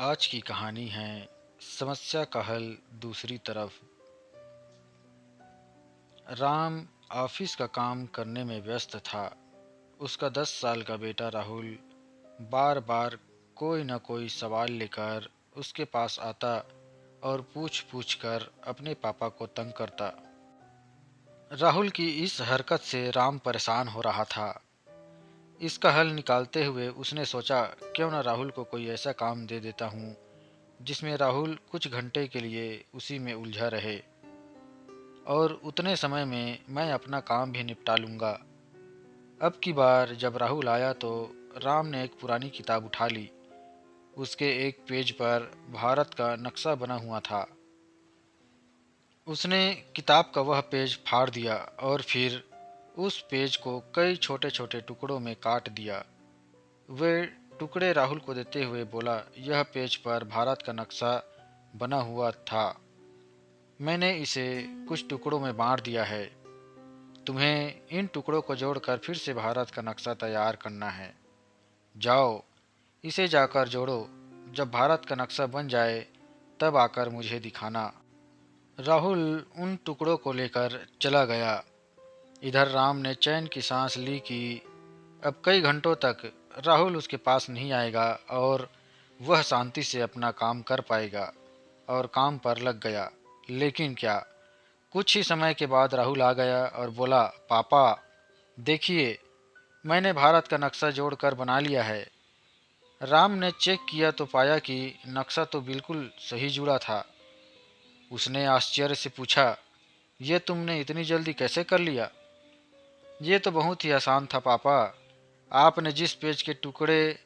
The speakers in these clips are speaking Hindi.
आज की कहानी है समस्या का हल दूसरी तरफ। राम ऑफिस का काम करने में व्यस्त था। उसका 10 साल का बेटा राहुल बार बार कोई न कोई सवाल लेकर उसके पास आता और पूछ पूछ कर अपने पापा को तंग करता। राहुल की इस हरकत से राम परेशान हो रहा था। इसका हल निकालते हुए उसने सोचा, क्यों न राहुल को कोई ऐसा काम दे देता हूँ जिसमें राहुल कुछ घंटे के लिए उसी में उलझा रहे और उतने समय में मैं अपना काम भी निपटा लूँगा। अब की बार जब राहुल आया तो राम ने एक पुरानी किताब उठा ली। उसके एक पेज पर भारत का नक्शा बना हुआ था। उसने किताब का वह पेज फाड़ दिया और फिर उस पेज को कई छोटे छोटे टुकड़ों में काट दिया। वे टुकड़े राहुल को देते हुए बोला, यह पेज पर भारत का नक्शा बना हुआ था। मैंने इसे कुछ टुकड़ों में बांट दिया है। तुम्हें इन टुकड़ों को जोड़कर फिर से भारत का नक्शा तैयार करना है। जाओ, इसे जाकर जोड़ो। जब भारत का नक्शा बन जाए तब आकर मुझे दिखाना। राहुल उन टुकड़ों को लेकर चला गया। इधर राम ने चैन की सांस ली कि अब कई घंटों तक राहुल उसके पास नहीं आएगा और वह शांति से अपना काम कर पाएगा, और काम पर लग गया। लेकिन क्या, कुछ ही समय के बाद राहुल आ गया और बोला, पापा देखिए, मैंने भारत का नक्शा जोड़कर बना लिया है। राम ने चेक किया तो पाया कि नक्शा तो बिल्कुल सही जुड़ा था। उसने आश्चर्य से पूछा, यह तुमने इतनी जल्दी कैसे कर लिया? ये तो बहुत ही आसान था पापा। आपने जिस पेज के टुकड़े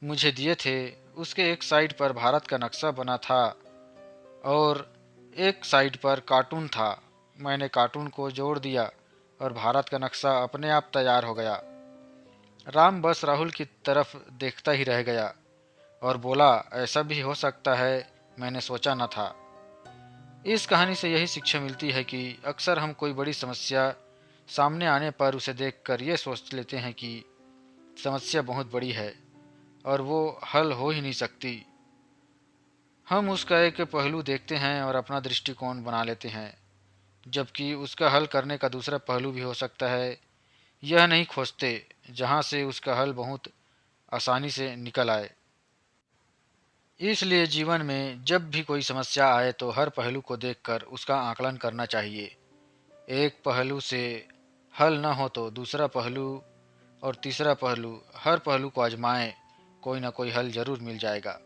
मुझे दिए थे उसके एक साइड पर भारत का नक्शा बना था और एक साइड पर कार्टून था। मैंने कार्टून को जोड़ दिया और भारत का नक्शा अपने आप तैयार हो गया। राम बस राहुल की तरफ देखता ही रह गया और बोला, ऐसा भी हो सकता है, मैंने सोचा न था। इस कहानी से यही शिक्षा मिलती है कि अक्सर हम कोई बड़ी समस्या सामने आने पर उसे देखकर ये सोच लेते हैं कि समस्या बहुत बड़ी है और वो हल हो ही नहीं सकती। हम उसका एक पहलू देखते हैं और अपना दृष्टिकोण बना लेते हैं, जबकि उसका हल करने का दूसरा पहलू भी हो सकता है। यह नहीं खोजते जहाँ से उसका हल बहुत आसानी से निकल आए। इसलिए जीवन में जब भी कोई समस्या आए तो हर पहलू को देखकर उसका आकलन करना चाहिए। एक पहलू से हल न हो तो दूसरा पहलू और तीसरा पहलू, हर पहलू को आजमाएं, कोई ना कोई हल जरूर मिल जाएगा।